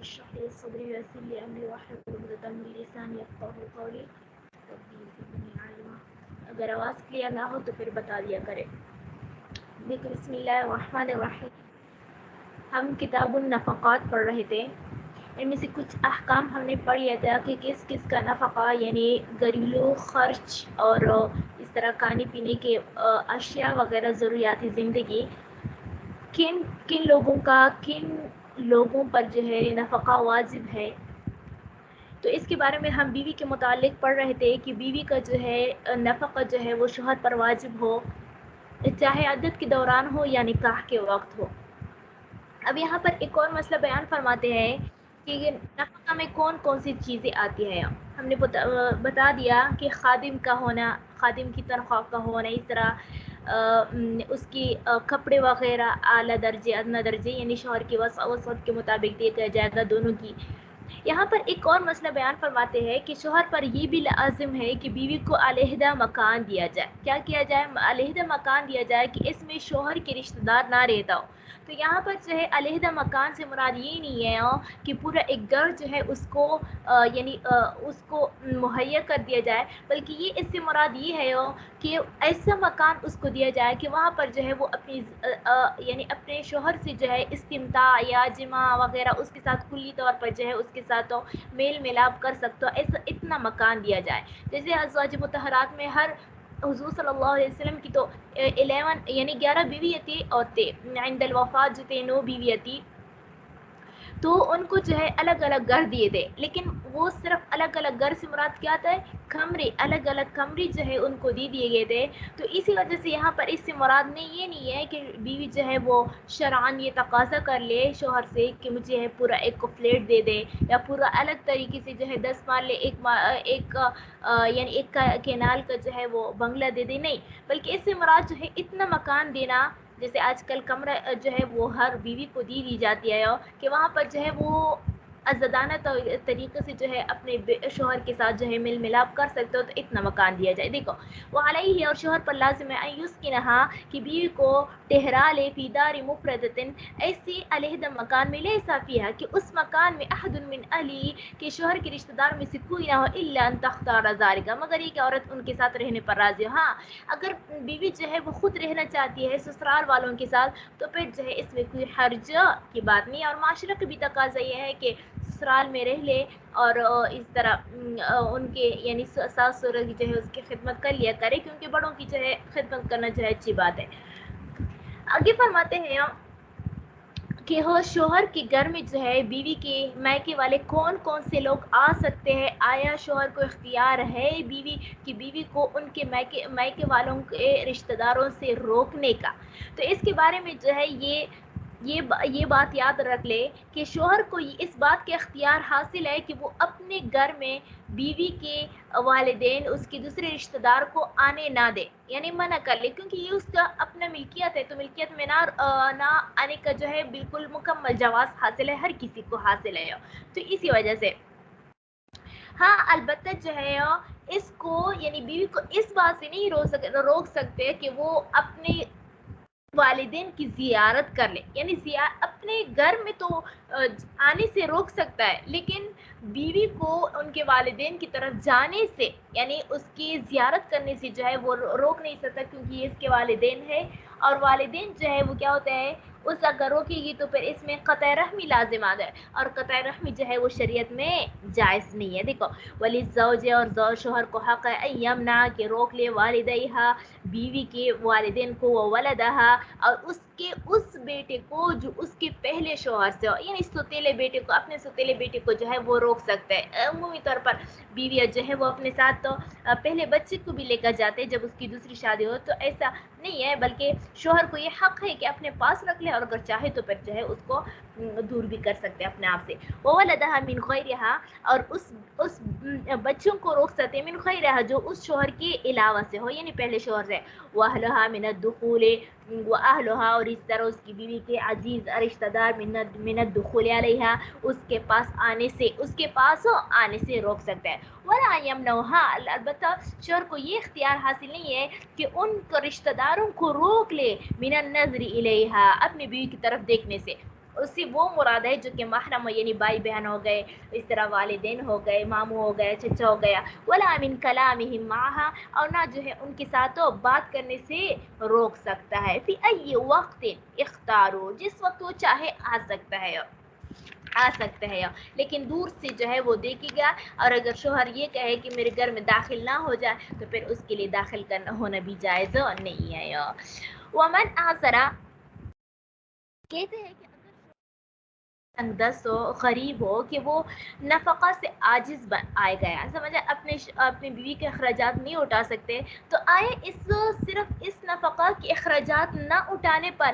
اشرح لي صدري ويسر لي امری واحلل عقدۃ من لسانی یفقهوا قولی ربی زدنی علما۔ اگر آواز کلیئر نہ ہو تو پھر بتا دیا کرے۔ دیکھو بسم اللہ الرحمن الرحیم، ہم کتاب النفقات پڑھ رہے تھے۔ ان میں سے کچھ احکام ہم نے پڑھ لیا تھا کہ کس کس کا نفقہ یعنی گھریلو خرچ اور اس طرح کھانے پینے کے اشیاء وغیرہ ضروریاتی زندگی کن کن لوگوں پر جو ہے نفقہ واجب ہے۔ تو اس کے بارے میں ہم بیوی کے متعلق پڑھ رہے تھے کہ بیوی کا جو ہے نفقہ جو ہے وہ شوہر پر واجب ہو، چاہے عدت کے دوران ہو یا نکاح کے وقت ہو۔ اب یہاں پر ایک اور مسئلہ بیان فرماتے ہیں کہ یہ نفقہ میں کون کون سی چیزیں آتی ہیں۔ ہم نے بتا دیا کہ خادم کا ہونا، خادم کی تنخواہ کا ہونا، اس طرح اس کی کپڑے وغیرہ اعلیٰ درجے ادنیٰ درجے یعنی شوہر کی وسعت کے مطابق دیا جائے گا دونوں کی۔ یہاں پر ایک اور مسئلہ بیان فرماتے ہیں کہ شوہر پر یہ بھی لازم ہے کہ بیوی کو علیحدہ مکان دیا جائے۔ کیا کیا جائے؟ علیحدہ مکان دیا جائے کہ اس میں شوہر کے رشتہ دار نہ رہتا ہو۔ تو یہاں پر جو ہے علیحدہ مکان سے مراد یہ نہیں ہے کہ پورا ایک گھر جو ہے اس کو اس کو مہیا کر دیا جائے، بلکہ یہ اس سے مراد یہ ہے کہ ایسا مکان اس کو دیا جائے کہ وہاں پر جو ہے وہ اپنی یعنی اپنے شوہر سے جو ہے استمتاع یا جماع وغیرہ اس کے ساتھ کلی طور پر جو ہے اس کے ساتھ میل ملاپ کر سکتا ہو، ایسا اتنا مکان دیا جائے۔ جیسے ازواج مطہرات میں ہر حضور صلی اللہ علیہ وسلم کی تو 11 بیویاں تھی اور عند الوفات جو تھے 9 بیویاں تھی، تو ان کو جو ہے الگ الگ گھر دیے تھے، لیکن وہ صرف الگ الگ گھر سے مراد کیا تھا؟ کمرے، الگ الگ کمرے جو ہے ان کو دیے گئے تھے۔ تو اسی وجہ سے یہاں پر اس سے مراد میں یہ نہیں ہے کہ بیوی جو ہے وہ شرعاً یہ تقاضا کر لے شوہر سے کہ مجھے پورا ایک کو فلیٹ دے دے یا پورا الگ طریقے سے جو ہے 10 مرلے یعنی ایک کینال کا جو ہے وہ بنگلہ دے دے، نہیں، بلکہ اس سے مراد جو ہے اتنا مکان دینا، جیسے آج کل کمرہ جو ہے وہ ہر بیوی کو دی جاتی ہے کہ وہاں پر جو ہے وہ آزادانہ طریقے سے جو ہے اپنے شوہر کے ساتھ جو ہے مل ملاپ کر سکتے ہو، تو اتنا مکان دیا جائے۔ دیکھو وہ علیہ اور شوہر پر لازم ہے یسکنہا کہ بیوی کو ٹھہرا لے فی دار مفردۃ ایسی علیحدہ مکان میں لے صافیہ کہ اس مکان میں احد من اہلی کہ شوہر کے رشتہ دار میں سے کوئی نہ ہو الا ان تختار ذالک مگر یہ کہ عورت ان کے ساتھ رہنے پر راضی ہو۔ ہاں اگر بیوی جو ہے وہ خود رہنا چاہتی ہے سسرال والوں کے ساتھ تو پھر جو ہے اس میں کوئی حرج کی بات نہیں، اور معاشرہ کا بھی تقاضا یہ ہے کہ سسرال میں رہ لے اور اس طرح ان کے یعنی ساس سسر کی جو ہے اس کی خدمت کر لیا کرے، کیونکہ بڑوں کی جو ہے خدمت کرنا جو ہے اچھی بات ہے۔ آگے فرماتے ہیں کہ ہو شوہر کے گھر میں جو ہے بیوی کے میکے والے کون کون سے لوگ آ سکتے ہیں؟ آیا شوہر کو اختیار ہے بیوی کو ان کے میکے والوں کے رشتہ داروں سے روکنے کا؟ تو اس کے بارے میں جو ہے یہ بات یاد رکھ لے کہ شوہر کو اس بات کے اختیار حاصل ہے کہ وہ اپنے گھر میں بیوی کے والدین اس کے دوسرے رشتہ دار کو آنے نہ دے، یعنی منع کر لے، کیونکہ یہ اس کا اپنا ملکیت ہے، تو ملکیت میں نہ آنے کا جو ہے بالکل مکمل جواز حاصل ہے، ہر کسی کو حاصل ہے۔ تو اسی وجہ سے ہاں البتہ جو ہے اس کو یعنی بیوی کو اس بات سے نہیں روک سکتے کہ وہ اپنے والدین کی زیارت کر لے، یعنی اپنے گھر میں تو آنے سے روک سکتا ہے، لیکن بیوی کو ان کے والدین کی طرف جانے سے یعنی اس کی زیارت کرنے سے جو ہے وہ روک نہیں سکتا، کیونکہ یہ اس کے والدین ہے، اور والدین جو ہے وہ کیا ہوتا ہے اس اگر روکے گی تو پھر اس میں قطع رحمی لازمات ہے، اور قطع رحمی جو ہے وہ شریعت میں جائز نہیں ہے۔ دیکھو وللزوج اور شوہر کو حق ہے یمنع کہ روک لے والدیہا بیوی کے والدین کو ولدہا اور اس بیٹے کو جو اس کے پہلے شوہر سے ہو، یعنی سوتیلے بیٹے کو اپنے سوتیلے بیٹے کو جو ہے وہ روک سکتا ہے۔ عمومی طور پر بیویاں جو ہے وہ اپنے ساتھ تو پہلے بچے کو بھی لے کر جاتے جب اس کی دوسری شادی ہو، تو ایسا نہیں ہے، بلکہ شوہر کو یہ حق ہے کہ اپنے پاس رکھ لے، اور اگر چاہے تو پھر جو ہے اس کو دور بھی کر سکتے ہیں اپنے آپ سے۔ وولدہا من غیرہا اور اس بچوں کو روک سکتے من غیرہا جو اس شوہر کے علاوہ سے ہو، یعنی پہلے شوہر سے۔ واہلہا من الدخول واہلہا اور اس طرح اس کی بیوی کے عزیز رشتہ دار من الدخول علیہا اس کے پاس آنے سے روک سکتا ہے۔ ولا یمنعھا البتہ شوہر کو یہ اختیار حاصل نہیں ہے کہ ان کو رشتہ داروں کو روک لے من النظر الیہا اپنی بیوی کی طرف دیکھنے سے۔ اس سے وہ مراد ہے جو کہ محرم یعنی بھائی بہن ہو گئے، اس طرح والدین ہو گئے، ماموں ہو گئے، چچا ہو گیا، ولا من کلامہم معہا، اور نہ جو ہے ان کے ساتھ بات کرنے سے روک سکتا ہے، فی ای وقت اختارو، جس وقت وہ چاہے آ سکتا ہے، لیکن دور سے جو ہے وہ دیکھے گا، اور اگر شوہر یہ کہے کہ میرے گھر میں داخل نہ ہو جائے تو پھر اس کے لیے داخل کرنا ہونا بھی جائز نہیں ہے۔ ومن آثرا، کہتے ہیں کہ تنگ دست ہو، غریب ہو، کہ وہ نفقہ سے عاجز آئے گیا، سمجھے اپنی بیوی کے اخراجات نہیں اٹھا سکتے، تو آئے صرف اس نفقہ کے اخراجات نہ اٹھانے پر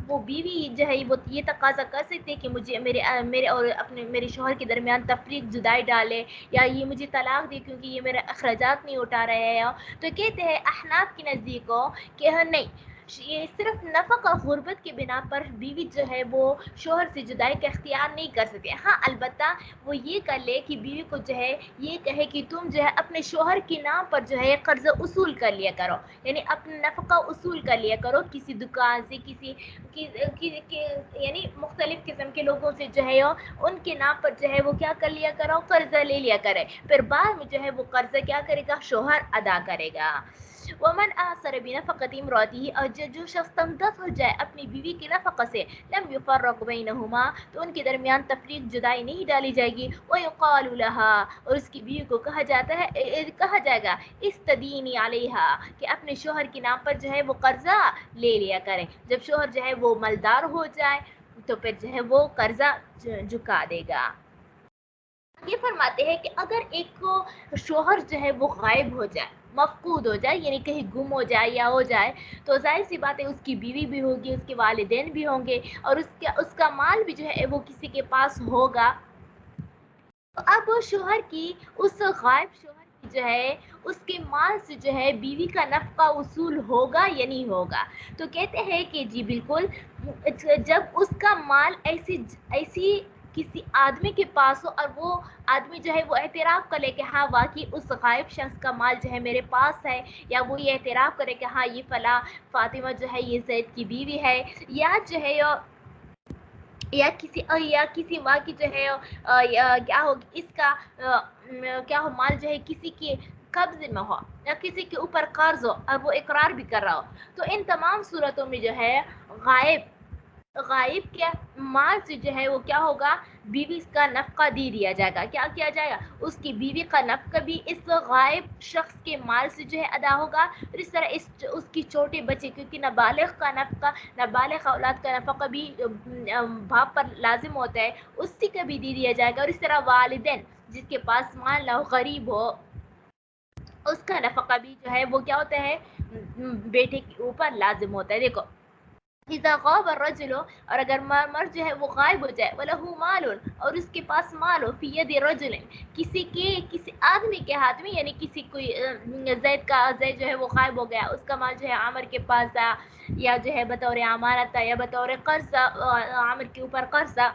وہ بیوی جو ہے وہ یہ تقاضا کر سکتے کہ مجھے میرے اور میرے شوہر کے درمیان تفریق، جدائی ڈالے، یا یہ مجھے طلاق دے کیونکہ یہ میرے اخراجات نہیں اٹھا رہے ہیں۔ تو کہتے ہیں احناف کے نزدیک کہ نہیں، یہ صرف نفقہ غربت کے بنا پر بیوی جو ہے وہ شوہر سے جدائی کا اختیار نہیں کر سکتے۔ ہاں البتہ وہ یہ کر لے کہ بیوی کو جو ہے یہ کہے کہ تم جو ہے اپنے شوہر کے نام پر جو ہے قرض اصول کر لیا کرو، یعنی اپنا نفقہ اصول کر لیا کرو کسی دکان سے، یعنی مختلف قسم کے لوگوں سے جو ہے ان کے نام پر جو ہے وہ کیا کر لیا کرو، قرضہ لے لیا کرے، پھر بعد میں جو ہے وہ قرضہ کیا کرے گا، شوہر ادا کرے گا۔ ومن آثر بنفقۃ امرأته، اور جو شخص تنگدست ہو جائے اپنی بیوی کے نفقہ سے، لم یفرق بینہما، تو ان کے درمیان تفریق، جدائی نہیں ڈالی جائے گی، ویقال لها، اور اس کی بیوی کو کہا جائے گا استدینی علیہا، کہ اپنے شوہر کے نام پر جو ہے وہ قرضہ لے لیا کرے، جب شوہر جو ہے وہ مالدار ہو جائے تو پھر جو ہے وہ قرضہ چکا دے گا۔ یہ فرماتے ہیں کہ اگر ایک شوہر جو ہے وہ غائب ہو جائے، مفقود ہو جائے، یعنی کہیں گم ہو جائے یا ہو جائے، تو ظاہر سی بات ہے اس کی بیوی بھی ہوگی، اس کے والدین بھی ہوں گے، اور اس کا مال بھی جو ہے وہ کسی کے پاس ہوگا۔ اب شوہر کی اس غائب شوہر کی جو ہے اس کے مال سے جو ہے بیوی کا نفقہ وصول ہوگا یا نہیں ہوگا؟ تو کہتے ہیں کہ جی بالکل، جب اس کا مال ایسی کسی آدمی کے پاس ہو، اور وہ آدمی جو ہے وہ اعتراف کرے کہ ہاں واقعی اس غائب شخص کا مال جو ہے میرے پاس ہے، یا وہ یہ اعتراف کرے کہ ہاں یہ فلاں فاطمہ جو ہے یہ زید کی بیوی ہے، یا جو ہے یا کسی ماں کی جو ہے کیا ہو اس کا کیا ہو مال جو ہے کسی کے قبضے میں ہو، یا کسی کے اوپر قرض ہو اور وہ اقرار بھی کر رہا ہو، تو ان تمام صورتوں میں جو ہے غائب کے مال سے جو ہے وہ کیا ہوگا، بیوی کا نفقہ دے دیا جائے گا۔ کیا کیا جائے گا؟ اس کی بیوی کا نفقہ بھی اس غائب شخص کے مال سے جو ہے ادا ہوگا، اور اس طرح اس کی چھوٹے بچے، کیونکہ نابالغ کا نفقہ، نابالغ اولاد کا نفقہ بھی باپ پر لازم ہوتا ہے، اس سے کا بھی دے دیا جائے گا، اور اس طرح والدین جس کے پاس مال نہ ہو، غریب ہو، اس کا نفقہ بھی جو ہے وہ کیا ہوتا ہے، بیٹے کے اوپر لازم ہوتا ہے۔ دیکھو اذا غاب الرجل، اور اگر مرد جو ہے وہ غائب ہو جائے، وله مال، اور اس کے پاس مال ہو، فی ید رجل، کسی آدمی کے ہاتھ میں، یعنی کسی کوئی زید جو ہے وہ غائب ہو گیا، اس کا مال جو ہے عامر کے پاس تھا، یا جو ہے بطور امانت تھا، یا بطور قرض عامر کے اوپر قرض تھا،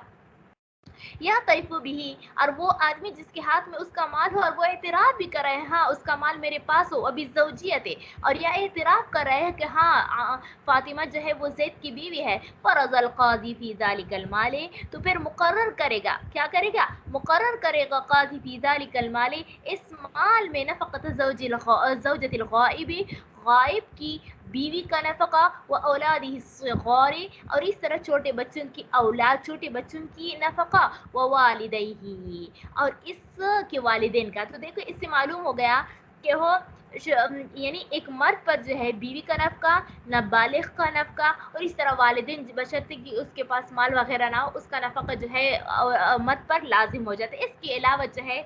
یا طیف بھی، اور وہ آدمی جس کے ہاتھ میں اس کا مال ہو اور وہ اعتراف بھی کر رہے ہیں ہاں اس کا مال میرے پاس ہو، ابھی زوجیت ہے، اور یا اعتراف کر رہے ہیں کہ ہاں فاطمہ جو ہے وہ زید کی بیوی ہے، فرض القاضی فی ذلک المال، تو پھر مقرر کرے گا، کیا کرے گا، مقرر کرے گا قاضی فی ذلک المال، اس مال میں نفقۃ زوجۃ الغائب، غائب کی بیوی کا نفقہ، و اولادہ الصغار، اور اس طرح چھوٹے بچوں کی اولاد، چھوٹے بچوں کی نفقہ، و والدیہ، اور اس کے والدین کا۔ تو دیکھو اس سے معلوم ہو گیا کہ یعنی ایک مرد پر جو ہے بیوی کا نفقہ، نابالغ کا نفقہ، اور اس طرح والدین بشرطے کہ اس کے پاس مال وغیرہ نہ ہو، اس کا نفقہ جو ہے مرد پر لازم ہو جاتا ہے۔ اس کے علاوہ جو ہے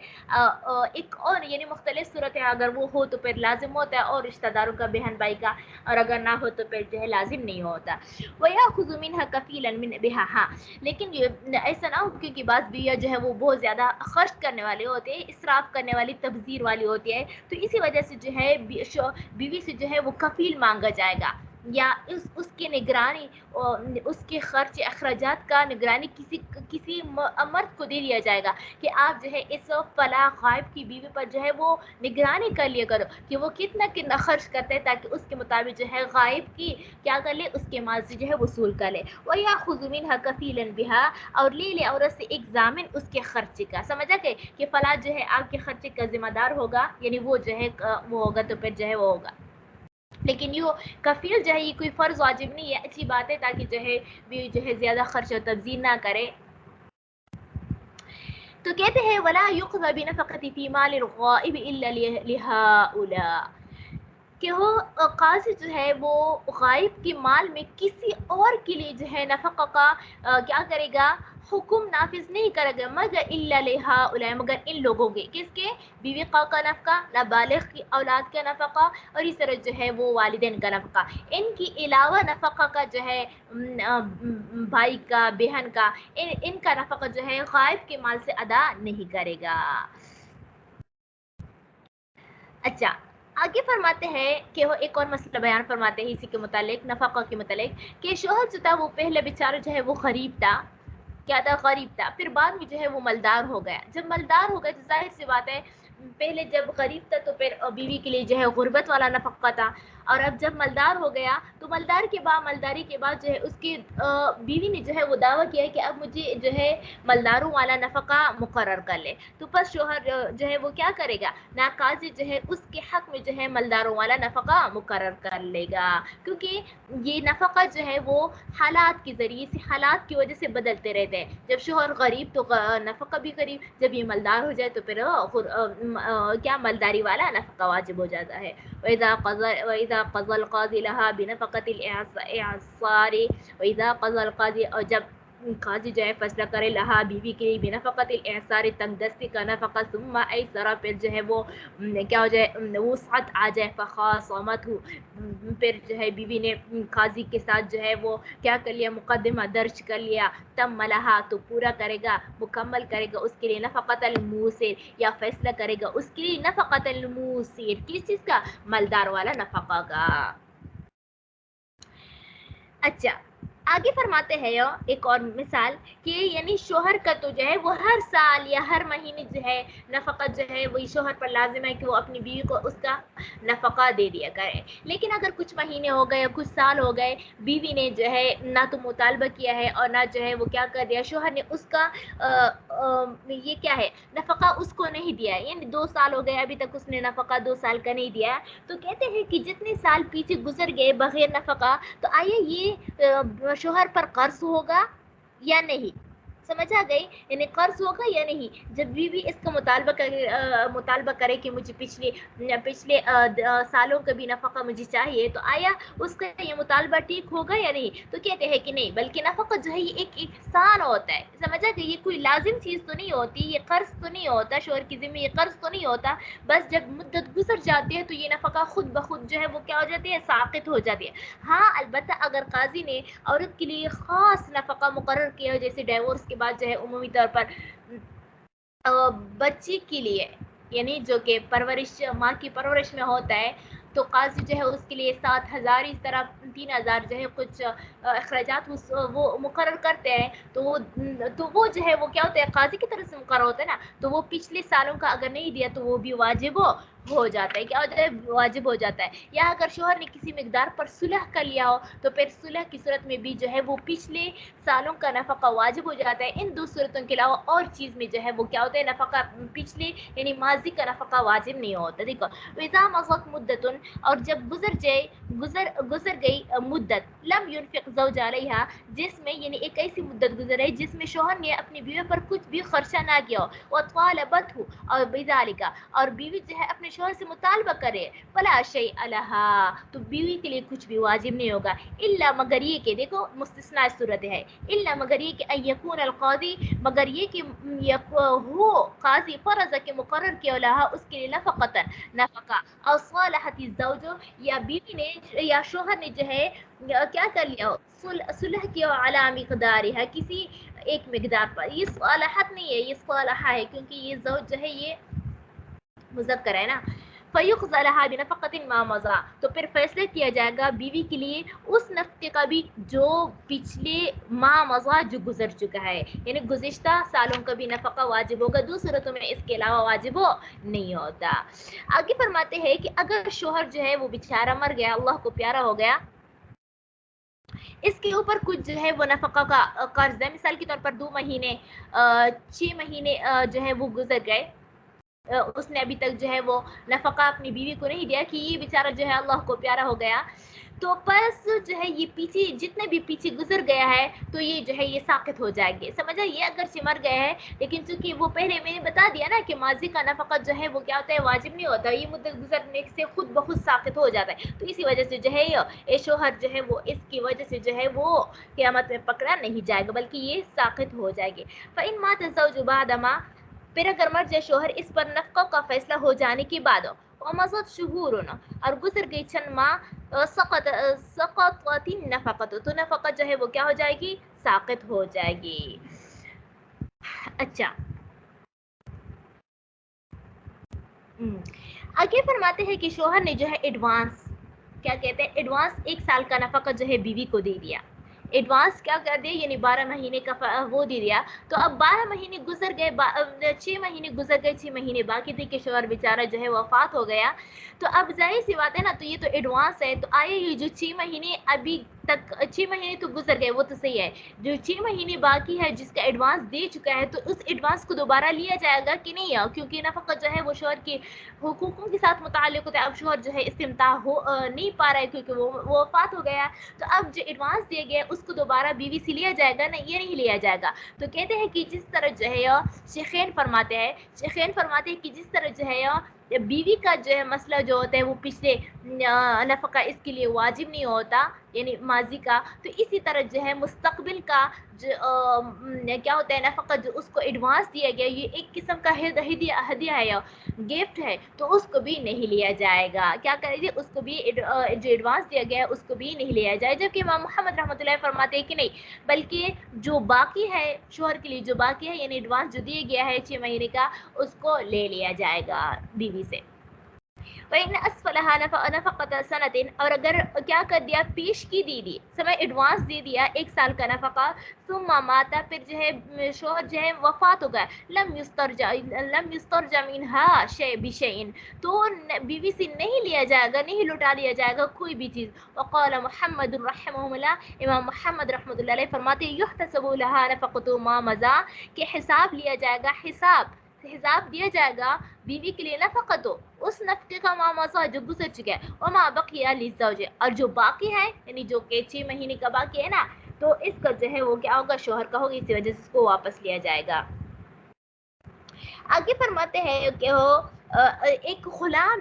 ایک اور یعنی مختلف صورت ہے، اگر وہ ہو تو پھر لازم ہوتا ہے، اور رشتہ داروں کا، بہن بھائی کا، اور اگر نہ ہو تو پھر جو ہے لازم نہیں ہوتا۔ وَيَأْخُذُ مِنْهَا كَفِيلًا بِهَا، ہاں لیکن ایسا نہ ہو، کیونکہ بعض بیویاں جو ہے وہ بہت زیادہ خرچ کرنے والے ہوتے ہیں، اسراف کرنے والی، تبذیر والی ہوتی ہے، تو اسی وجہ سے جو ہے بیوی سے جو ہے وہ کفیل مانگا جائے گا، یا اس کی نگرانی اس کے خرچ اخراجات کا نگرانی کسی مرد کو دے دیا جائے گا کہ آپ جو ہے اس فلاں غائب کی بیوی پر جو ہے وہ نگرانی کر لیا کرو کہ وہ کتنا خرچ کرتے ہیں، تاکہ اس کے مطابق جو ہے غائب کی کیا کر لے، اس کے مال سے جو ہے وصول کر لے. وَيَأْخُذُ مِنْهَا كَفِيلًا بِهَا، اور لے لے عورت سے ایک ضامن اس کے خرچے کا. سمجھا کہ فلاں جو ہے آپ کے خرچے کا ذمہ دار ہوگا، یعنی وہ جو ہے وہ ہوگا، تو پھر جو ہے وہ ہوگا. لیکن یہ کفیل جو ہے یہ کوئی فرض واجب نہیں ہے، اچھی بات ہے تاکہ جو ہے بھی جو ہے زیادہ خرچ و تبذیر نہ کرے. تو کہتے ہیں وَلَا يُقْضَى بِنَفَقَةِ فِي مَالِ الْغَائِبِ إِلَّا لِهَؤُلَاءِ، کہ وہ قاضی جو ہے وہ غائب کے مال میں کسی اور کے لیے جو ہے نفقہ کا کیا کرے گا، حکم نافذ نہیں کرے گا، مگر الا لہؤلاء، مگر ان لوگوں کے. کس کے؟ بیوی کا نفقہ، نابالغ کی اولاد کا نفقہ، اور اس طرح جو ہے وہ والدین کا نفقہ. ان کی علاوہ نفقہ کا جو ہے بھائی کا، بہن کا، ان کا نفقہ جو ہے غائب کے مال سے ادا نہیں کرے گا. اچھا، آگے فرماتے ہیں کہ وہ ایک اور مسئلہ بیان فرماتے ہیں اسی کے متعلق، نفقہ کے متعلق، کہ شوہر جو تھا وہ پہلے بیچارہ جو ہے وہ غریب تھا. کیا تھا؟ غریب تھا. پھر بعد میں جو ہے وہ مالدار ہو گیا. جب مالدار ہو گیا تو ظاہر سی بات ہے، پہلے جب غریب تھا تو پھر بیوی کے لیے جو ہے غربت والا نفقہ تھا، اور اب جب مالدار ہو گیا تو مالداری کے بعد جو ہے اس کی بیوی نے جو ہے وہ دعویٰ کیا ہے کہ اب مجھے جو ہے مالداروں والا نفقہ مقرر کر لے. تو پس شوہر جو ہے وہ کیا کرے گا، نہ قاضی جو ہے اس کے حق میں جو ہے مالداروں والا نفقہ مقرر کر لے گا، کیونکہ یہ نفقہ جو ہے وہ حالات کے ذریعے سے، حالات کی وجہ سے بدلتے رہتے ہیں. جب شوہر غریب تو نفقہ بھی غریب، جب یہ مالدار ہو جائے تو پھر کیا مالداری والا نفقہ واجب ہو جاتا ہے. وَإِذَا قَضَى الْقَاضِي لَهَا بِنَفَقَةِ الْإِعْصَارِ، وَإِذَا قَضَى الْقَاضِي، اور جب قاضی جو ہے فیصلہ کرے لہا بیوی کے لیے بنفقۃ الاعصار، تنگ دستی کا نفقہ، ثم ایسرا، پھر جو ہے وہ کیا ہو جائے، وسعت آ جائے، فخاصمتہ، پھر جو ہے بیوی نے قاضی کے ساتھ جو ہے وہ کیا کر لیا، مقدمہ درج کر لیا، تم لہا، تو پورا کرے گا، مکمل کرے گا اس کے لیے نفقۃ الموسر، یا فیصلہ کرے گا اس کے لیے نفقۃ الموسر، کس چیز کا؟ مالدار والا نفقہ کا. اچھا، آگے فرماتے ہیں ایک اور مثال کہ یعنی شوہر کا تو جو ہے وہ ہر سال یا ہر مہینے جو ہے نفقہ جو ہے وہی شوہر پر لازم ہے کہ وہ اپنی بیوی کو اس کا نفقہ دے دیا کرے. لیکن اگر کچھ مہینے ہو گئے، کچھ سال ہو گئے، بیوی نے جو ہے نہ تو مطالبہ کیا ہے اور نہ جو ہے وہ کیا کر دیا، شوہر نے اس کا یہ کیا ہے، نفقہ اس کو نہیں دیا ہے، یعنی 2 سال ہو گئے ابھی تک اس نے نفقہ 2 سال کا نہیں دیا. تو کہتے ہیں کہ جتنے سال پیچھے گزر گئے بغیر نفقہ، تو آئیے یہ شوہر پر قرض ہوگا یا نہیں؟ سمجھ آ گئی؟ یعنی قرض ہوگا یا نہیں؟ جب بیوی اس کا مطالبہ کرے کہ مجھے پچھلے سالوں کا بھی نفقہ مجھے چاہیے، تو آیا اس کا یہ مطالبہ ٹھیک ہوگا یا نہیں؟ تو کہتے ہیں کہ نہیں، بلکہ نفقہ جو ہے یہ ایک احسان ہوتا ہے. سمجھا کہ یہ کوئی لازم چیز تو نہیں ہوتی، یہ قرض تو نہیں ہوتا، شوہر کی ذمہ یہ قرض تو نہیں ہوتا. بس جب مدت گزر جاتی ہے تو یہ نفقہ خود بخود جو ہے وہ کیا ہو جاتی ہے، ساقط ہو جاتی ہے. ہاں البتہ اگر قاضی نے عورت کے لیے خاص نفقہ مقرر کیا ہو، جیسے ڈیورس کے بعد جو ہے عمومی طور پر بچی کے لیے، یعنی جو کہ پرورش، ماں کی پرورش میں ہوتا ہے، تو قاضی جو ہے اس کے لیے 7,000 اس طرح 3,000 جو ہے کچھ اخراجات وہ مقرر کرتے ہیں. تو وہ جو ہے وہ کیا ہوتا ہے، قاضی کی طرف سے مقرر ہوتا ہے نا، تو وہ پچھلے سالوں کا اگر نہیں دیا تو وہ بھی واجب ہو جاتا ہے. کیا ہو جاتا ہے؟ واجب ہو جاتا ہے. یا اگر شوہر نے کسی مقدار پر صلح کر لیا ہو تو پھر صلح کی صورت میں بھی جو ہے وہ پچھلے سالوں کا نفقہ واجب ہو جاتا ہے. ان 2 صورتوں کے علاوہ اور چیز میں جو ہے وہ کیا ہوتا ہے، نفقہ پچھلے یعنی ماضی کا نفقہ واجب نہیں ہوتا. دیکھو، وَإِذَا مَضَتْ مُدَّةٌ، اور جب گزر گئی مدت، لم ينفق زوج علیہا، جس میں یعنی ایک ایسی مدت گزر ہے جس میں شوہر نے اپنی بیوی پر کچھ بھی خرچہ نہ کیا ہو، وَطَالَبَتْهُ، اور بِذَلِكَ، اور بیوی جو ہے اپنے شوہر سے مطالبہ کرے، فَلَا شَيْءَ لَهَا، تو بیوی کے لیے کچھ بھی واجب نہیں ہوگا، الا مگر یہ کہ، دیکھو مستثنیٰ صورت ہے، الا مگر یہ کہ ان یکون القاضی، مگر یہ کہ ہو قاضی، فرض کے مقرر کیا لہا اس کے لیے نفقہ، اور صالحت الزوج، یا بیوی نے یا شوہر نے جو ہے کیا کر لیا ہو، صلح کیا علی مقدارها، کسی ایک مقدار پر. یہ صالحت نہیں ہے، یہ صالحہ ہے، کیونکہ یہ زوج جو ہے یہ مذکر ہے نا. فَيُقْضَى لَهَا بِنَفَقَةٍ مَا مَضَىٰ، تو پھر فیصلہ کیا جائے گا بیوی کے لیے اس نفقے کا بھی جو پچھلے ما مضا جو گزر چکا ہے، یعنی گزشتہ سالوں کا بھی نفقہ واجب ہوگا، دوسری صورتوں میں اس کے علاوہ واجب نہیں ہوتا۔ آگے فرماتے ہیں کہ اگر شوہر جو ہے وہ بیچارہ مر گیا، اللہ کو پیارا ہو گیا، اس کے اوپر کچھ جو ہے وہ نفقہ کا قرض ہے، مثال کے طور پر 2 مہینے 6 مہینے جو ہے وہ گزر گئے، اس نے ابھی تک جو ہے وہ نفقہ اپنی بیوی کو نہیں دیا کہ یہ بیچارہ جو ہے اللہ کو پیارا ہو گیا، تو بس جو ہے یہ پیچھے جتنے بھی پیچھے گزر گیا ہے تو یہ جو ہے یہ ساقط ہو جائے گی، سمجھا؟ یہ اگرچہ مر گئے ہیں لیکن چونکہ وہ پہلے میں نے بتا دیا نا کہ ماضی کا نفقہ جو ہے وہ کیا ہوتا ہے، واجب نہیں ہوتا، یہ مدت گزرنے سے خود بخود ساقط ہو جاتا ہے، تو اسی وجہ سے جو ہے یہ شوہر جو ہے وہ اس کی وجہ سے جو ہے وہ قیامت میں پکڑا نہیں جائے گا بلکہ یہ ساقط ہو جائے گی۔ فَإِن مَاتَ الزَّوْجُ بَعْدَ مَا، پھر اگر مر جائے شوہر اس پر نفقہ کا فیصلہ ہو جانے کے بعد، وَمَضَتْ شُهُورٌ، اور گزر گئی چند ماہ، سقطت النفقۃ، تو نفقہ جو ہے وہ کیا ہو جائے گی، ساقط ہو جائے گی۔ اچھا، آگے فرماتے ہیں کہ شوہر نے جو ہے ایڈوانس، کیا کہتے ہیں، ایڈوانس 1 سال کا نفقہ جو ہے بیوی کو دے دیا، ایڈوانس کیا کر دیا، یعنی 12 مہینے کا وہ دے دیا، تو اب 12 مہینے گزر گئے، 6 مہینے گزر گئے، 6 مہینے باقی تھے کہ شوہر بیچارہ جو ہے وفات ہو گیا، تو اب ظاہر سی بات ہے نا، تو یہ تو ایڈوانس ہے، تو آئے یہ جو 6 مہینے ابھی تک، 6 مہینے تو گزر گئے وہ تو صحیح ہے، جو 6 مہینے باقی ہے جس کا ایڈوانس دے چکا ہے، تو اس ایڈوانس کو دوبارہ لیا جائے گا کہ نہیں ہے، کیونکہ نفقہ جو ہے وہ شوہر کے حقوقوں کے ساتھ متعلق ہوتا ہے، اب شوہر جو ہے استمتاع نہیں پا رہا ہے کیونکہ وہ وفات ہو گیا، تو اب جو ایڈوانس دیا گیا اس کو دوبارہ بیوی سے لیا جائے گا، نہیں، یہ نہیں لیا جائے گا، تو کہتے ہیں کہ جس طرح جو ہے شیخین فرماتے ہیں کہ جس طرح جو ہے بیوی کا جو ہے مسئلہ جو ہوتا ہے وہ پچھلے نفقہ اس کے لیے واجب نہیں ہوتا، یعنی ماضی کا، تو اسی طرح جو ہے مستقبل کا جو کیا ہوتا ہے نفقہ جو اس کو ایڈوانس دیا گیا، یہ ایک قسم کا ہدیہ ہے، گفٹ ہے، تو اس کو بھی نہیں لیا جائے گا، کیا کرے گی، اس کو بھی جو ایڈوانس دیا گیا ہے اس کو بھی نہیں لیا جائے، جبکہ امام محمد رحمۃ اللہ فرماتے ہیں کہ نہیں، بلکہ جو باقی ہے شوہر کے لیے جو باقی ہے، یعنی ایڈوانس جو دیا گیا ہے 6 مہینے کا، اس کو لے لیا جائے گا بیوی سے۔ وَإِنَّ أَسْفَلَهَا نَفَقَةَ سَنَةٍ، اور اگر کیا کر دیا، پیش کی دی سمے ایڈوانس دے دیا 1 سال کا نفقہ، ثم ماتا، پھر جو ہے شوہر جو ہے وفات ہو گیا، لم یسترجع منها شیء بشیء، تو بیوی سے نہیں لیا جائے گا، نہیں لوٹا لیا جائے گا کوئی بھی چیز۔ وقال محمد رحمہ اللہ، امام محمد رحمۃ اللہ علیہ فرماتے ہیں، یحتسب لها نفقة ما مضى، کہ حساب لیا جائے گا، حساب دیا جائے گا بیوی کے لیے نفقہ، تو اس نفقے کا ما مضى جو گزر چکا ہے، وما بقي للزوج، اور جو باقی ہے یعنی جو کہ 6 مہینے کا باقی ہے نا، تو اس کا جو ہے وہ کیا ہوگا، شوہر کا ہوگا، اسی وجہ سے اس کو واپس لیا جائے گا۔ آگے فرماتے ہیں کہ ایک غلام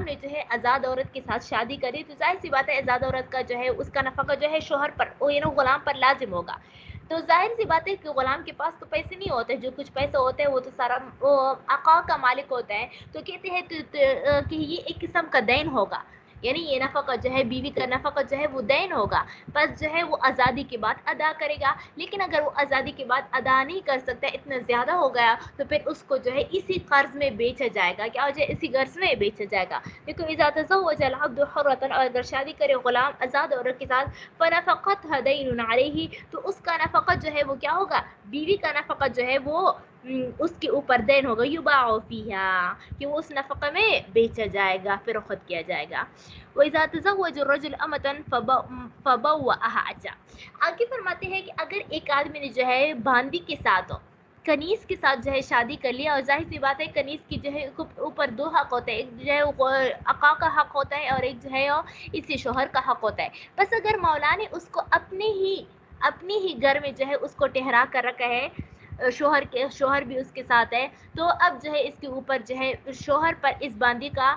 نے جو ہے آزاد عورت کے ساتھ شادی کری، تو ظاہر سی بات ہے آزاد عورت کا جو ہے اس کا نفقہ جو ہے شوہر پر، یعنی غلام پر لازم ہوگا، تو ظاہر سی بات ہے کہ غلام کے پاس تو پیسے نہیں ہوتے، جو کچھ پیسہ ہوتا ہے وہ تو سارا آقا کا مالک ہوتا ہے، تو کہتے ہیں کہ یہ ایک قسم کا دین ہوگا، یعنی یہ نفقہ جو ہے بیوی کا نفقہ جو ہے وہ دین ہوگا، بس جو ہے وہ آزادی کے بعد ادا کرے گا، لیکن اگر وہ آزادی کے بعد ادا نہیں کر سکتا، اتنا زیادہ ہو گیا، تو پھر اس کو جو ہے اسی قرض میں بیچا جائے گا، کیا ہو جائے، اسی قرض میں بیچا جائے گا۔ دیکھو، اذا تزوج العبد حرة، اور اگر شادی کرے غلام آزاد عورت کے ساتھ، فنفقتها دین علیہ، تو اس کا نفقہ جو ہے وہ کیا ہوگا، بیوی کا نفقہ جو ہے وہ اس کے اوپر دین ہوگا، یباع فیہا، کہ وہ اس نفقہ میں بیچا جائے گا، فروخت کیا جائے گا۔ وَإِذَا تَزَوَّجَ الرَّجُلُ أَمَةً فَبَوَّأَهَا، اچھا آگے فرماتے ہیں کہ اگر ایک آدمی نے جو ہے باندی کے ساتھ، کنیز کے ساتھ جو ہے شادی کر لیا، اور ظاہر سی بات ہے کنیز کی جو ہے اوپر 2 حق ہوتا ہے، ایک جو ہے آقا کا حق ہوتا ہے، اور ایک جو ہے اس سے شوہر کا حق ہوتا ہے، بس اگر مولا نے اس کو اپنی ہی گھر میں جو ہے اس کو ٹھہرا کر رکھا ہے، شوہر بھی اس کے ساتھ ہے، تو اب جو ہے اس کے اوپر جو ہے شوہر پر اس باندی کا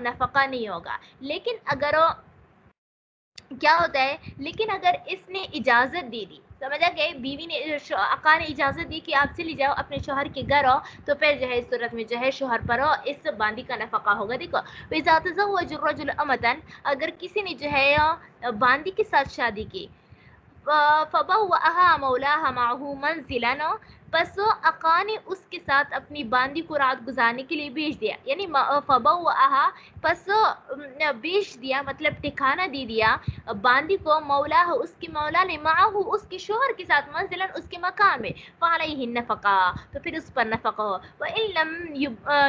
نفقہ نہیں ہوگا، لیکن اگر کیا ہوتا ہے، لیکن اگر اس نے اجازت دے دی، سمجھا گئے، بیوی نے آقا نے اجازت دی کہ آپ چلی جاؤ اپنے شوہر کے گھر ہو، تو پھر جو ہے اس صورت میں جو ہے شوہر پر اس باندی کا نفقہ ہوگا۔ دیکھو، وَإِذَا تَزَوَّجَ الرَّجُلُ أَمَةً، اگر کسی نے جو ہے باندی کے ساتھ شادی کی، فَبَوَّأَهَا مَوْلَاهَا مَعَهُ مَنْزِلًا، پس آقا نے اس کے ساتھ اپنی باندی کو رات گزارنے کے لیے بھیج دیا، یعنی فبوأہا، پس بیچ دیا مطلب ٹھکانہ دے دیا باندی کو، مولا اس کی مولا نے، معاہ اس کے شوہر کے ساتھ، منزلا اس کے مکان میں، فعلیہ النفقہ تو پھر اس پر نفقہ ہو، وَإِن لَمْ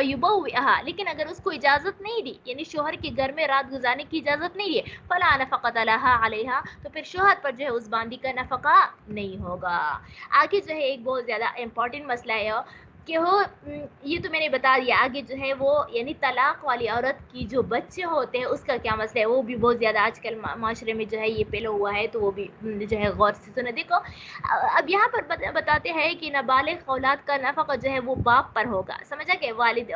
يُبَوِّئہا لیکن اگر اس کو اجازت نہیں دی، یعنی شوہر کے گھر میں رات گزارنے کی اجازت نہیں دی، فلا نفقۃ لها علیہا تو پھر شوہر پر جو ہے اس باندی کا نفقہ نہیں ہوگا۔ آگے جو ہے ایک بہت زیادہ امپورٹنٹ مسئلہ ہے کہ ہو یہ تو میں نے بتا دیا، آگے جو ہے وہ یعنی طلاق والی عورت کی جو بچے ہوتے ہیں اس کا کیا مسئلہ ہے، وہ بھی بہت زیادہ آج کل معاشرے میں جو ہے یہ پھیلا ہوا ہے، تو وہ بھی جو ہے غور سے سنیں۔ دیکھو اب یہاں پر بتاتے ہیں کہ نابالغ اولاد کا نفقہ جو ہے وہ باپ پر ہوگا، سمجھا کہ والد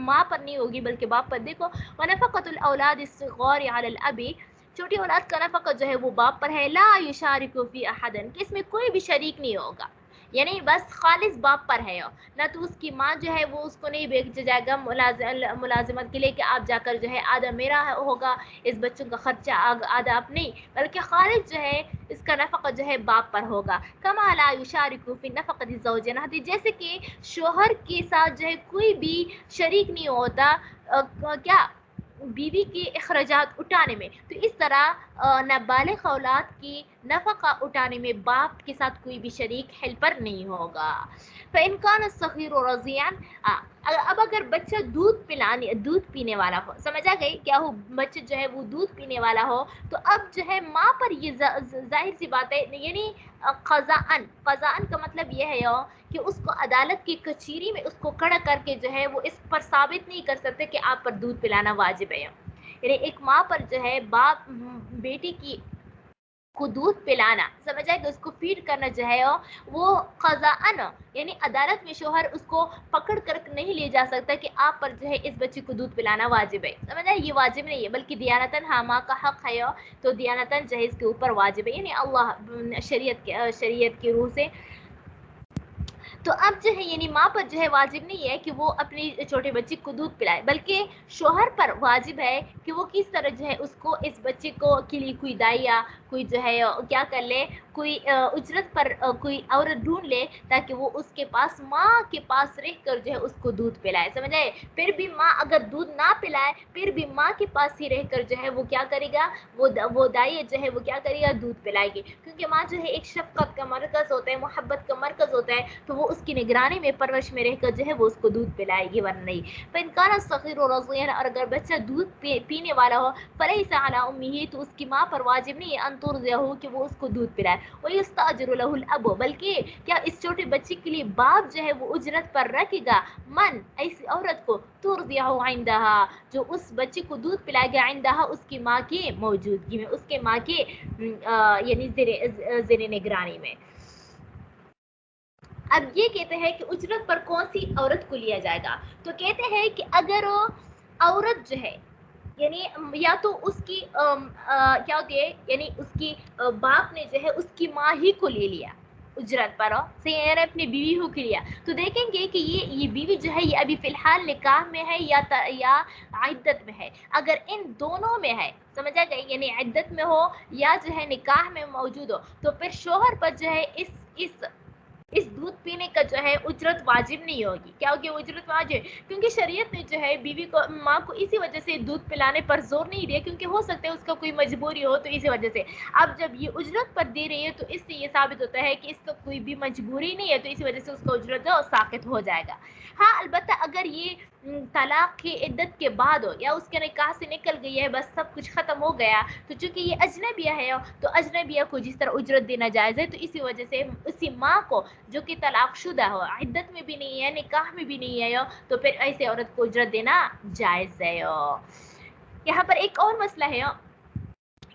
ماں پر نہیں ہوگی بلکہ باپ پر۔ دیکھو وَنَفَقَةُ الْأَوْلَادِ الصِّغَارِ عَلَى الْأَبِ چھوٹی اولاد کا نفقہ جو ہے وہ باپ پر ہے، لا یشارک فی احد کہ اس میں کوئی بھی شریک نہیں ہوگا، یعنی بس خالص باپ پر ہے، نہ تو اس کی ماں جو ہے وہ اس کو نہیں بھیج جائے گا ملازمت کے لیے کہ آپ جا کر جو ہے آدھا میرا ہوگا اس بچوں کا خرچہ آدھا آپ نہیں، بلکہ خالص جو ہے اس کا نفقہ جو ہے باپ پر ہوگا۔ کما لا یشارک فی نفقۃ الزوج جیسے کہ شوہر کے ساتھ جو ہے کوئی بھی شریک نہیں ہوتا کیا بیوی کے اخراجات اٹھانے میں، تو اس طرح نابالغ اولاد کی نفقہ اٹھانے میں باپ کے ساتھ کوئی بھی شریک ہیلپر نہیں ہوگا۔ فإن كان الصغير رضيعا اب اگر بچہ دودھ پینے والا ہو، سمجھا گئی کیا ہو بچہ جو ہے وہ دودھ پینے والا ہو، تو اب جو ہے ماں پر یہ ظاہر سی بات ہے، یعنی قضاءً کا مطلب یہ ہے کہ اس کو عدالت کی کچہری میں اس کو کھڑا کر کے جو ہے وہ اس پر ثابت نہیں کر سکتے کہ آپ پر دودھ پلانا واجب ہے، یعنی ایک ماں پر جو ہے باپ بیٹی کی کو دودھ پلانا، سمجھا کہ اس کو فیڈ کرنا جو ہے وہ قضاءً یعنی عدالت میں شوہر اس کو پکڑ کر نہیں لے جا سکتا کہ آپ پر جو ہے اس بچے کو دودھ پلانا واجب ہے، سمجھا یہ واجب نہیں ہے بلکہ دیانتاً ہاں ماں کا حق ہے، تو دیانتاً جو ہے اس کے اوپر واجب ہے، یعنی اللہ شریعت کی روح سے۔ تو اب جو ہے یعنی ماں پر جو ہے واجب نہیں ہے کہ وہ اپنی چھوٹے بچے کو دودھ پلائے، بلکہ شوہر پر واجب ہے کہ وہ کس طرح جو ہے اس کو اس بچے کو کے لیے کوئی دائیا کوئی جو ہے کیا کر لے، کوئی اجرت پر کوئی عورت ڈھونڈ لے تاکہ وہ اس کے پاس ماں کے پاس رہ کر جو ہے اس کو دودھ پلائے، سمجھے؟ پھر بھی ماں اگر دودھ نہ پلائے پھر بھی ماں کے پاس ہی رہ کر جو ہے وہ کیا کرے گا، وہ دائیا جو ہے وہ کیا کرے گا، دودھ پلائے گی، کیونکہ ماں جو ہے ایک شفقت کا مرکز ہوتا ہے، محبت کا مرکز ہوتا ہے، تو وہ اس کی نگرانی میں پرورش میں رہ کر جو ہے وہ اس کو دودھ پلائے گی، ورنہ نہیں۔ فإن كان الصغير رضيعا اور اگر بچہ دودھ پینے والا ہو، فليس على امه تو اس کی ماں پر واجب نہیں ہے ان ترضعه کہ وہ اس کو دودھ پلائے، ويستأجر له الاب بلکہ کیا اس چھوٹے بچے کے لیے باپ جو ہے وہ اجرت پر رکھے گا، من ایسی عورت کو ترضعه عندها جو اس بچے کو دودھ پلائے گا، عندها اس کی ماں کی موجودگی میں، اس کے ماں کے یعنی زیر نگرانی میں۔ اب یہ کہتے ہیں کہ اجرت پر کون سی عورت کو لیا جائے گا، تو کہتے ہیں کہ اگر عورت جو ہے یعنی یا تو اس کی کیا ہوتی ہے، یعنی اس کی باپ نے جو ہے اس کی ماں ہی کو لے لیا اجرت پر، یعنی اپنی بیوی ہو کے لیا، تو دیکھیں گے کہ یہ بیوی جو ہے یہ ابھی فی الحال نکاح میں ہے یا عدت میں ہے، اگر ان دونوں میں ہے، سمجھا گیا، یعنی عدت میں ہو یا جو ہے نکاح میں موجود ہو، تو پھر شوہر پر جو ہے اس دودھ پینے کا جو ہے اجرت واجب نہیں ہوگی، کیا ہوگی وہ اجرت واجب، کیونکہ شریعت نے جو ہے بیوی کو ماں کو اسی وجہ سے دودھ پلانے پر زور نہیں دیا، کیونکہ ہو سکتا ہے اس کا کوئی مجبوری ہو، تو اسی وجہ سے اب جب یہ اجرت پر دے رہی ہے تو اس سے یہ ثابت ہوتا ہے کہ اس کا کوئی بھی مجبوری نہیں ہے، تو اسی وجہ سے اس کا اجرت جو ساقط ہو جائے گا۔ ہاں البتہ اگر یہ طلاق کی عدت کے بعد ہو یا اس کے نکاح سے نکل گئی ہے، بس سب کچھ ختم ہو گیا، تو چونکہ یہ اجنبیہ ہے تو اجنبیہ کو جس طرح اجرت دینا جائز ہے، تو اسی وجہ سے اسی ماں کو جو کہ طلاق شدہ ہو، عدت میں بھی نہیں ہے نکاح میں بھی نہیں ہے، تو پھر ایسے عورت کو اجرت دینا جائز ہے۔ یہاں پر ایک اور مسئلہ ہے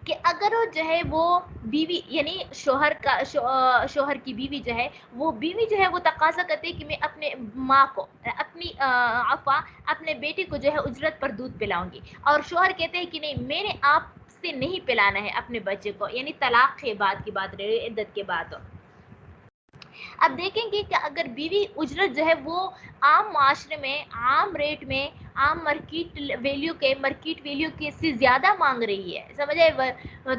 کہ اگر جو ہے وہ بیوی یعنی شوہر کی بیوی جو ہے وہ بیوی جو ہے وہ تقاضا کرتے کہ میں اپنے ماں کو اپنے بیٹے کو جو ہے اجرت پر دودھ پلاؤں گی، اور شوہر کہتے ہیں کہ نہیں میں نے آپ سے نہیں پلانا ہے اپنے بچے کو، یعنی طلاق کے بعد کی بات رہی، عدت کے بعد۔ اب دیکھیں گے کہ اگر بیوی اجرت جو ہے وہ عام معاشرے میں عام ریٹ میں عام مارکیٹ ویلیو کے سے زیادہ مانگ رہی ہے، سمجھے،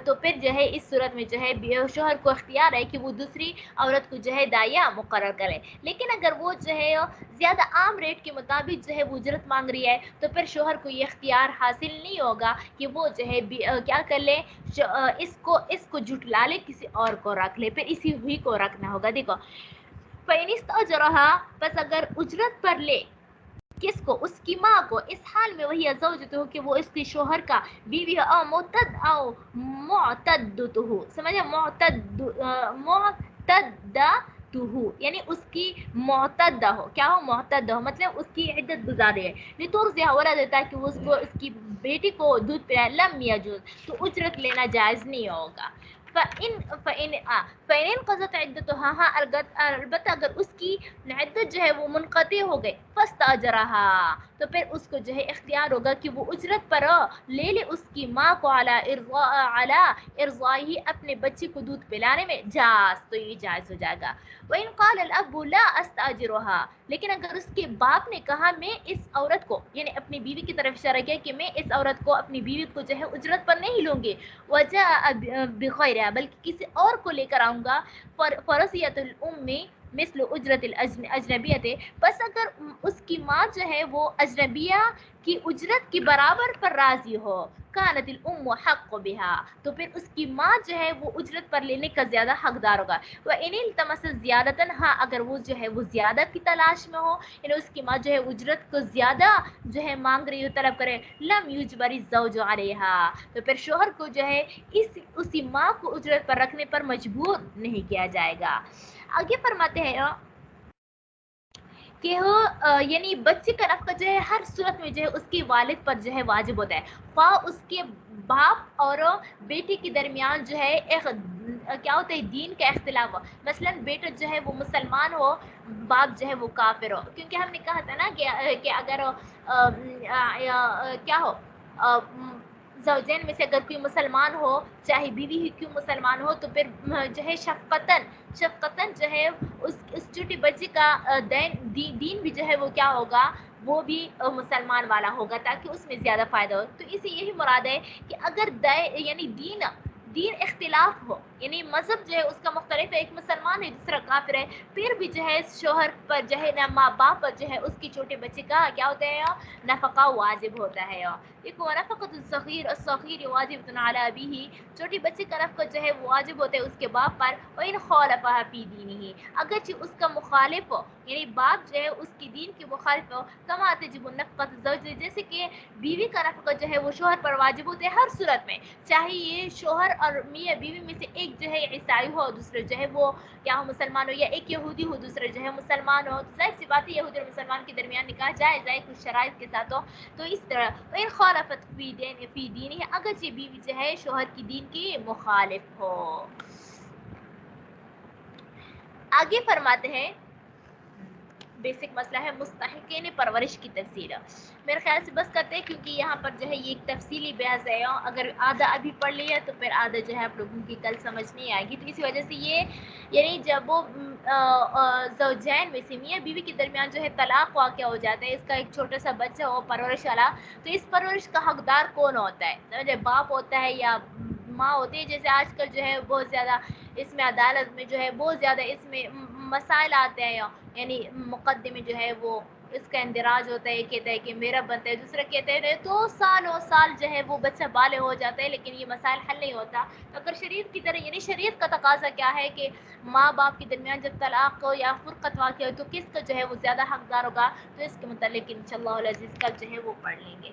تو پھر جو ہے اس صورت میں جو ہے شوہر کو اختیار ہے کہ وہ دوسری عورت کو جو ہے دائیا مقرر کرے. لیکن اگر وہ جو ہے زیادہ عام ریٹ کے مطابق جو ہے وہ اجرت مانگ رہی ہے تو پھر شوہر کو یہ اختیار حاصل نہیں ہوگا کہ وہ جو ہے کیا کر لے، اس کو جھٹلا لے، کسی اور کو رکھ لے، پھر اسی ہوئی کو رکھنا ہوگا. دیکھو فَإِنِ اسْتَأْجَرَهَا، پس اگر اجرت پر لے کس کو، اس کی ماں کو، اس حال میں وہی زوجته ہو کہ وہ اس کے شوہر کا بیوی ہے، او معتدته، سمجھے، معتدته یعنی اس کی معتدہ ہو، کیا ہو، معتدہ ہو مطلب اس کی عدت گزارے ہے. لترضع ولد، تاکہ وہ اس کی بیٹی کو دودھ پلائے. لم یجوز، تو اجرت لینا جائز نہیں ہوگا. فَإِنْ انقضت عدتها، ہاں البتہ اگر اس کی عدت جو ہے وہ منقطع ہو گئی، فاستاجرها، تو پھر اس کو جو ہے اختیار ہوگا کہ وہ اجرت پر لے لے اس کی ماں کو، علی ارضائه، اپنے بچے کو دودھ پلانے میں، جاز، تو یہ جائز ہو جائے گا. وَإِنْ قَالَ الْأَبُّ لَا أَسْتَأْجِرُهَا، لیکن اگر اس کے باپ نے کہا میں اس عورت کو، یعنی اپنی بیوی کی طرف اشارہ کیا کہ میں اس عورت کو، اپنی بیوی کو جو ہے اجرت پر نہیں لوں گی، وَجَاءَ بِغَيْرِهَا، بلکہ کسی اور کو لے کر آؤں گا، فَرَضِيَّةُ الْأُمِّ مثل اجرت الاجنبیت، بس اگر اس کی ماں جو ہے وہ اجنبیہ کی اجرت کی برابر پر راضی ہو، کانت الام حق بها، تو پھر اس کی ماں جو ہے وہ اجرت پر لینے کا زیادہ حقدار ہوگا. وَإِنِ الْتَمَسَ زِيَادَةً، ہاں اگر وہ جو ہے وہ زیادہ کی تلاش میں ہو، یعنی اس کی ماں جو ہے اجرت کو زیادہ جو ہے مانگ رہی ہو، طلب کرے، لم یجبر الزوج علیہا، تو پھر شوہر کو جو ہے اسی ماں کو اجرت پر رکھنے پر مجبور نہیں کیا جائے گا. آگے فرماتے ہیں کہ وہ یعنی بچے کا نفقہ جو ہے ہر صورت میں جو ہے اس کے والد پر جو ہے واجب ہوتا ہے، خواہ اس کے باپ اور بیٹی کے درمیان جو ہے ایک کیا ہوتا ہے، دین کا اختلاف ہو. مثلا بیٹا جو ہے وہ مسلمان ہو، باپ جو ہے وہ کافر ہو، کیونکہ ہم نے کہا تھا نا کہ اگر کیا ہو، زوجین میں سے اگر کوئی مسلمان ہو، چاہے بیوی ہی کیوں مسلمان ہو، تو پھر جو ہے شفقتاً جو ہے اس چھوٹے بچے کا دین بھی جو ہے وہ کیا ہوگا، وہ بھی مسلمان والا ہوگا، تاکہ اس میں زیادہ فائدہ ہو. تو اسے یہی مراد ہے کہ اگر یعنی دین اختلاف ہو، یعنی مذہب جو ہے اس کا مختلف ہے، ایک مسلمان ہے دوسرا کافر ہے، پھر بھی جو ہے شوہر پر جو ہے نہ ماں باپ پر جو ہے اس کی چھوٹے بچے کا کیا ہوتا ہے، نفقہ واجب ہوتا ہے. دیکھو نفقۃ الصغیر واجب علی ابیہ، چھوٹے بچے کا نفقہ جو ہے وہ واجب ہوتا ہے اس کے باپ پر. وَإِنْ خَالَفَهَا فِي دِينِهِ، اگرچہ اس کا مخالف ہو، یعنی باپ جو ہے اس کی دین کے مخالف ہو، کما تجب النفقۃ الزوج، جیسے کہ بیوی کا نفقہ جو ہے وہ شوہر پر واجب ہوتا ہے ہر صورت میں، چاہے یہ شوہر اور میاں بیوی میں سے ایک جو ہے عیسائی ہو، دوسرے جو ہے وہ کیا ہو، مسلمان ہو، یا ایک یہودی ہو دوسرے جو ہے مسلمان ہو، تو ظاہر سی بات ہے یہودی اور مسلمان کے درمیان نکاح جائز ہے کچھ شرائط کے ساتھ ہو. تو اس طرح وَإِنْ خَالَفَتْ فِي دِينِهِ، اگرچہ بیوی جو ہے شوہر کی دین کی مخالف ہو. آگے فرماتے ہیں بیسک مسئلہ ہے مستحقین پرورش کی تفصیل. میرے خیال سے بس کرتے ہیں کیونکہ یہاں پر جو ہے یہ ایک تفصیلی بحث ہے، اگر آدھا ابھی پڑھ لیا تو پھر آدھا جو ہے آپ لوگوں کی کل سمجھ نہیں آئے گی. تو اسی وجہ سے یہ یعنی جب وہ زوجین میں سے میاں بیوی کے درمیان جو ہے طلاق واقع ہو جاتا ہے، اس کا ایک چھوٹا سا بچہ ہو پرورش والا، تو اس پرورش کا حقدار کون ہوتا ہے، سمجھے، باپ ہوتا ہے یا ماں ہوتی ہے. جیسے آج کل جو ہے بہت زیادہ اس میں عدالت میں جو ہے بہت زیادہ اس میں مسائل آتے ہیں، یعنی مقدمے جو ہے وہ اس کا اندراج ہوتا ہے، کہتا ہے کہ میرا بنتا ہے، دوسرا کہتا ہے 2 سال جو ہے وہ بچہ بالغ ہو جاتا ہے، لیکن یہ مسائل حل نہیں ہوتا. تو اگر شریعت کی طرح، یعنی شریعت کا تقاضا کیا ہے کہ ماں باپ کے درمیان جب طلاق ہو یا فرقت واقع ہو تو کس کا جو ہے وہ زیادہ حقدار ہوگا، تو اس کے متعلق انشاءاللہ العزیز کل جو ہے وہ پڑھ لیں گے.